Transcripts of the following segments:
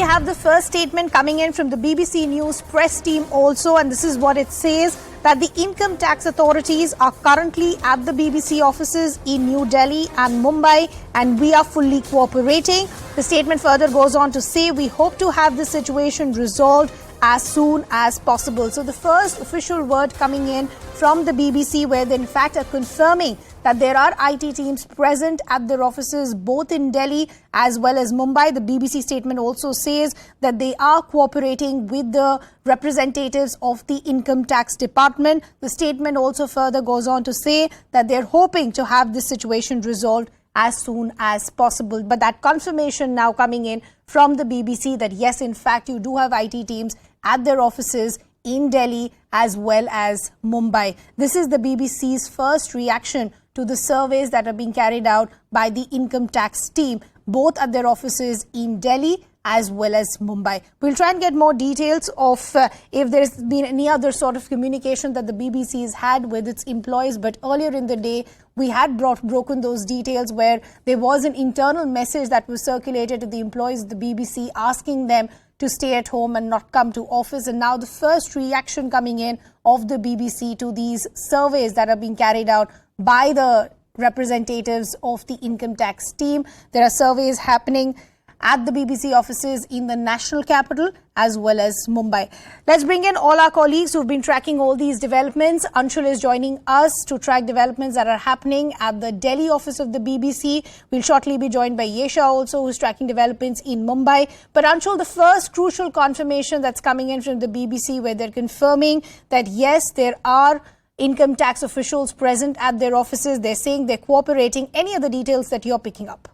have the first statement coming in from the BBC News press team also, and this is what it says, that the income tax authorities are currently at the BBC offices in New Delhi and Mumbai, and we are fully cooperating. The statement further goes on to say, we hope to have the situation resolved as soon as possible. So the first official word coming in from the BBC, where they in fact are confirming that there are IT teams present at their offices both in Delhi as well as Mumbai. The BBC statement also says that they are cooperating with the representatives of the Income Tax Department. The statement also further goes on to say that they're hoping to have this situation resolved as soon as possible. But that confirmation now coming in from the BBC that yes, in fact, you do have IT teams at their offices in Delhi as well as Mumbai. This is the BBC's first reaction to the surveys that are being carried out by the income tax team, both at their offices in Delhi as well as Mumbai. We'll try and get more details of if there's been any other sort of communication that the BBC has had with its employees. But earlier in the day, we had broken those details where there was an internal message that was circulated to the employees of the BBC asking them to stay at home and not come to office. And now the first reaction coming in of the BBC to these surveys that are being carried out by the representatives of the income tax team. There are surveys happening at the BBC offices in the national capital as well as Mumbai. Let's bring in all our colleagues who've been tracking all these developments. Anshul is joining us to track developments that are happening at the Delhi office of the BBC. We'll shortly be joined by Yesha also, who's tracking developments in Mumbai. But Anshul, the first crucial confirmation that's coming in from the BBC, where they're confirming that yes, there are income tax officials present at their offices. They're saying they're cooperating. Any other details that you're picking up?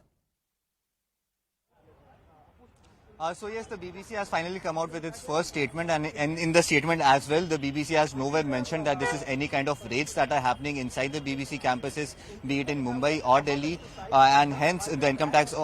So yes, the BBC has finally come out with its first statement, and in the statement as well, the BBC has nowhere mentioned that this is any kind of raids that are happening inside the BBC campuses, be it in Mumbai or Delhi, and hence the income tax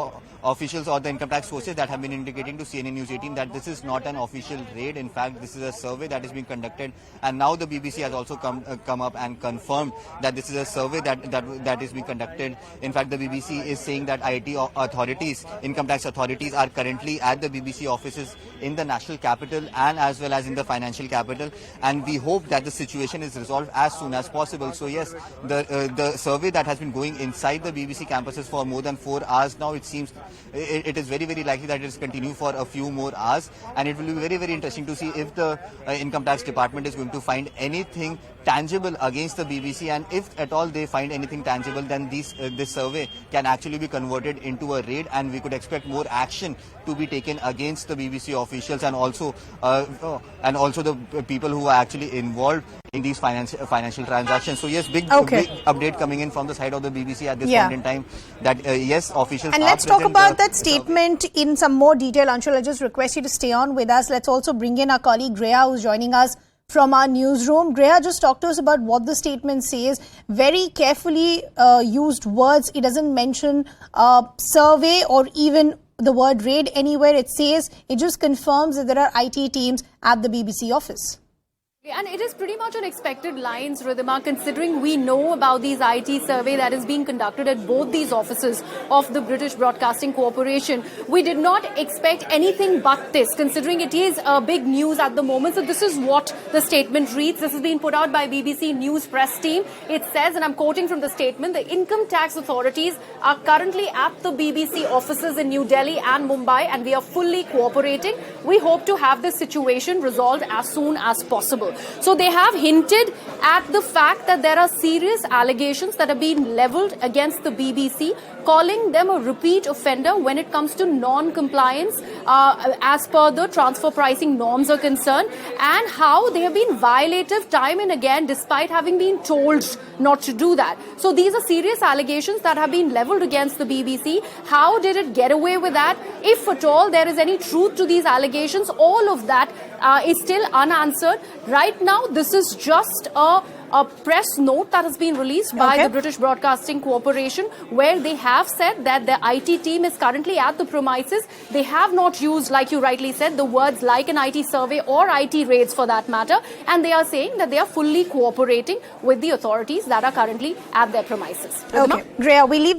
officials or the income tax sources that have been indicating to CNN News 18 that this is not an official raid. In fact, this is a survey that is being conducted, and now the BBC has also come up and confirmed that this is a survey that is being conducted. In fact, the BBC is saying that IT authorities, income tax authorities, are currently at the BBC offices in the national capital and as well as in the financial capital, and we hope that the situation is resolved as soon as possible. So yes, the survey that has been going inside the BBC campuses for more than 4 hours now, it seems it is very, very likely that it will continue for a few more hours, and it will be very, very interesting to see if the income tax department is going to find anything tangible against the BBC, and if at all they find anything tangible, then this survey can actually be converted into a raid, and we could expect more action to be taken against the BBC officials and also the people who are actually involved in these financial transactions. So yes, big update coming in from the side of the BBC at this point in time, that yes, officials and are let's present. talk about that statement in some more detail. Anshul, I just request you to stay on with us. Let's also bring in our colleague Greya, who's joining us from our newsroom. Greya, just talk to us about what the statement says. Very carefully used words. It doesn't mention survey or even the word raid anywhere. It says, it just confirms that there are IT teams at the BBC office. And it is pretty much on expected lines, Ridhima, considering we know about these IT survey that is being conducted at both these offices of the British Broadcasting Corporation. We did not expect anything but this, considering it is big news at the moment. So this is what the statement reads. This has been put out by BBC News press team. It says, and I'm quoting from the statement, the income tax authorities are currently at the BBC offices in New Delhi and Mumbai, and we are fully cooperating. We hope to have this situation resolved as soon as possible. So they have hinted at the fact that there are serious allegations that have been leveled against the BBC, calling them a repeat offender when it comes to non-compliance as per the transfer pricing norms are concerned, and how they have been violative time and again despite having been told not to do that. So these are serious allegations that have been leveled against the BBC. How did it get away with that? If at all there is any truth to these allegations, all of that is still unanswered. Right now, this is just a press note that has been released by the British Broadcasting Corporation, where they have said that the IT team is currently at the premises. They have not used, like you rightly said, the words like an IT survey or IT raids for that matter, and they are saying that they are fully cooperating with the authorities that are currently at their premises. Okay, Greya, we leave the